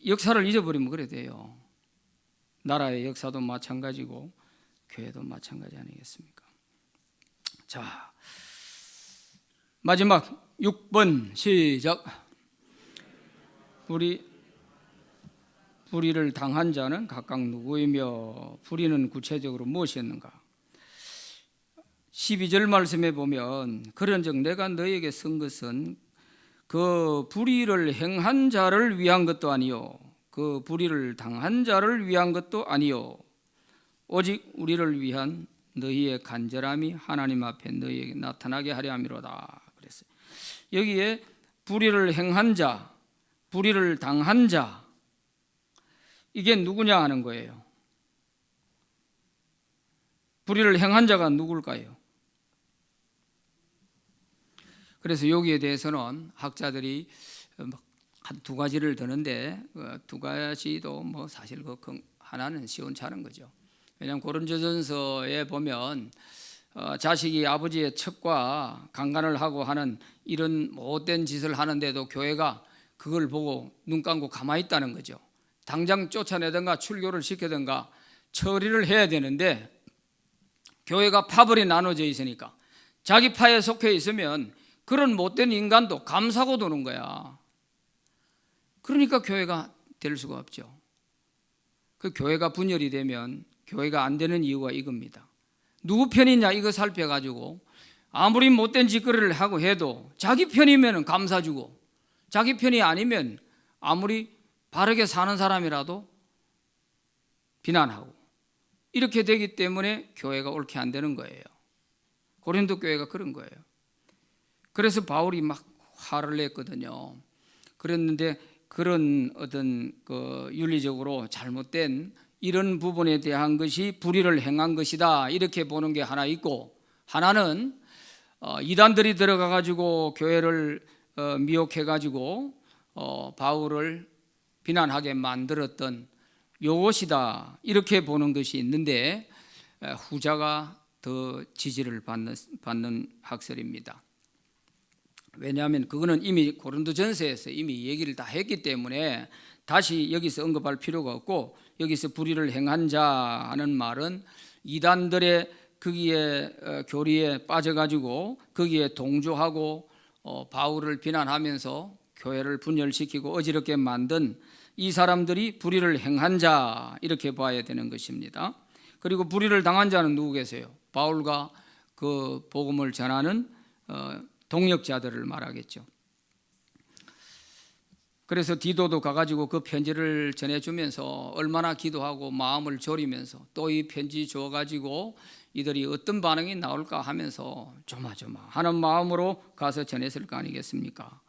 역사를 잊어버리면 그래 돼요. 나라의 역사도 마찬가지고 교회도 마찬가지 아니겠습니까? 자, 마지막 6번 시작. 불의를 당한 자는 각각 누구이며 불의는 구체적으로 무엇이었는가? 12절 말씀에 보면, 그런즉 내가 너에게 쓴 것은 그 불의를 행한 자를 위한 것도 아니요 그 불의를 당한 자를 위한 것도 아니요 오직 우리를 위한 너희의 간절함이 하나님 앞에 너희에게 나타나게 하려 함이로다 그랬어요. 여기에 불의를 행한 자, 불의를 당한 자, 이게 누구냐 하는 거예요. 불의를 행한 자가 누굴까요? 그래서 여기에 대해서는 학자들이 한 두 가지를 드는데 두 가지도 뭐 사실 하나는 시원찮은 거죠. 왜냐하면 고린도전서에 보면 자식이 아버지의 첩과 강간을 하고 하는 이런 못된 짓을 하는데도 교회가 그걸 보고 눈 감고 가만히 있다는 거죠. 당장 쫓아내든가 출교를 시키든가 처리를 해야 되는데 교회가 파벌이 나눠져 있으니까 자기 파에 속해 있으면 그런 못된 인간도 감싸고 도는 거야. 그러니까 교회가 될 수가 없죠. 그 교회가 분열이 되면 교회가 안 되는 이유가 이겁니다. 누구 편이냐 이거 살펴가지고 아무리 못된 짓거리를 하고 해도 자기 편이면 감싸주고 자기 편이 아니면 아무리 바르게 사는 사람이라도 비난하고 이렇게 되기 때문에 교회가 옳게 안 되는 거예요. 고린도 교회가 그런 거예요. 그래서 바울이 막 화를 냈거든요. 그랬는데 그런 어떤 윤리적으로 잘못된 이런 부분에 대한 것이 불의를 행한 것이다 이렇게 보는 게 하나 있고, 하나는 이단들이 들어가 가지고 교회를 미혹해 가지고 바울을 비난하게 만들었던 요것이다 이렇게 보는 것이 있는데, 후자가 더 지지를 받는 학설입니다. 왜냐하면 그거는 이미 고린도전서에서 이미 얘기를 다 했기 때문에 다시 여기서 언급할 필요가 없고, 여기서 불의를 행한 자 하는 말은 이단들의 거기에 교리에 빠져가지고 거기에 동조하고 바울을 비난하면서 교회를 분열시키고 어지럽게 만든 이 사람들이 불의를 행한 자 이렇게 봐야 되는 것입니다. 그리고 불의를 당한 자는 누구 계세요? 바울과 그 복음을 전하는 동역자들을 말하겠죠. 그래서 디도도 가가지고 그 편지를 전해주면서 얼마나 기도하고 마음을 졸이면서 또 이 편지 줘가지고 이들이 어떤 반응이 나올까 하면서 조마조마하는 마음으로 가서 전했을 거 아니겠습니까?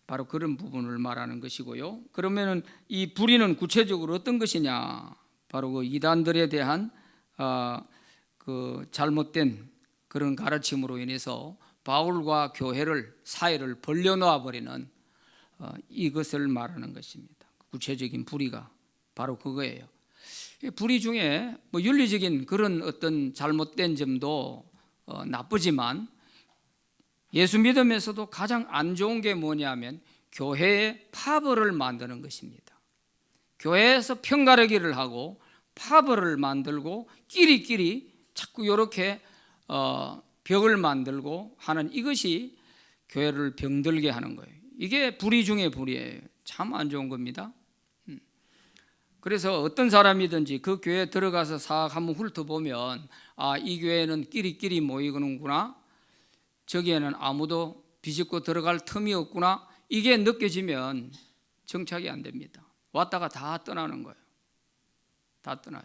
바로 그런 부분을 말하는 것이고요. 그러면은 이 불의는 구체적으로 어떤 것이냐? 바로 그 이단들에 대한 그 잘못된 그런 가르침으로 인해서 바울과 교회를 사이를 벌려놓아 버리는 이것을 말하는 것입니다. 구체적인 불의가 바로 그거예요. 불의 중에 뭐 윤리적인 그런 어떤 잘못된 점도 나쁘지만 예수 믿으면서도 가장 안 좋은 게 뭐냐면 교회의 파벌을 만드는 것입니다. 교회에서 편가르기를 하고 파벌을 만들고 끼리끼리 자꾸 이렇게 벽을 만들고 하는 이것이 교회를 병들게 하는 거예요. 이게 불의 중에 불의예요. 참 안 좋은 겁니다. 그래서 어떤 사람이든지 그 교회에 들어가서 싹 한번 훑어보면 이 교회는 끼리끼리 모이는구나, 저기에는 아무도 비집고 들어갈 틈이 없구나, 이게 느껴지면 정착이 안 됩니다. 왔다가 다 떠나는 거예요. 다 떠나요.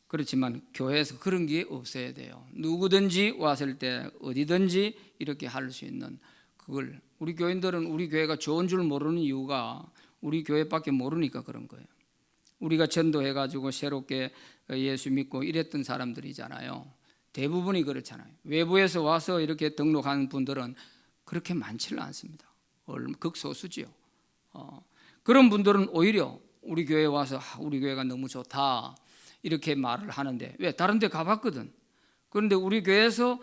그렇지만 교회에서 그런 게 없어야 돼요. 누구든지 왔을 때 어디든지 이렇게 할 수 있는 그걸, 우리 교인들은 우리 교회가 좋은 줄 모르는 이유가 우리 교회밖에 모르니까 그런 거예요. 우리가 전도해가지고 새롭게 예수 믿고 이랬던 사람들이잖아요. 대부분이 그렇잖아요. 외부에서 와서 이렇게 등록하는 분들은 그렇게 많지는 않습니다. 극소수지요. 그런 분들은 오히려 우리 교회에 와서 우리 교회가 너무 좋다 이렇게 말을 하는데, 왜? 다른 데 가봤거든. 그런데 우리 교회에서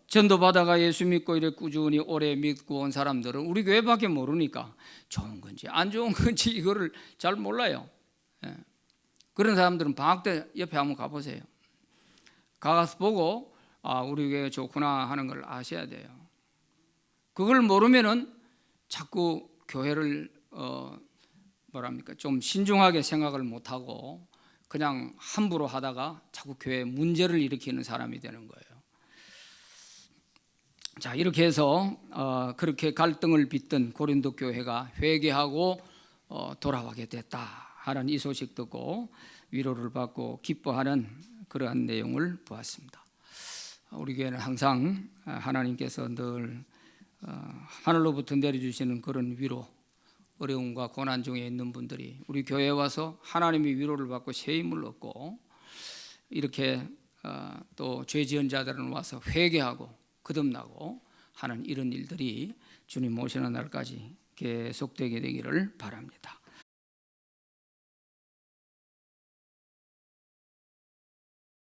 전도 받아가 예수 믿고 이렇게 꾸준히 오래 믿고 온 사람들은 우리 교회밖에 모르니까 좋은 건지 안 좋은 건지 이거를 잘 몰라요. 그런 사람들은 방학 때 옆에 한번 가보세요. 가서 보고 우리 교회 좋구나 하는 걸 아셔야 돼요. 그걸 모르면은 자꾸 교회를 좀 신중하게 생각을 못하고 그냥 함부로 하다가 자꾸 교회에 문제를 일으키는 사람이 되는 거예요. 자, 이렇게 해서 그렇게 갈등을 빚던 고린도 교회가 회개하고 돌아가게 됐다 하는 이 소식 듣고 위로를 받고 기뻐하는 그러한 내용을 보았습니다. 우리 교회는 항상 하나님께서 늘 하늘로부터 내려주시는 그런 위로, 어려움과 고난 중에 있는 분들이 우리 교회에 와서 하나님의 위로를 받고 새 힘을 얻고 이렇게 또 죄 지은 자들은 와서 회개하고 거듭나고 하는 이런 일들이 주님 오시는 날까지 계속되게 되기를 바랍니다.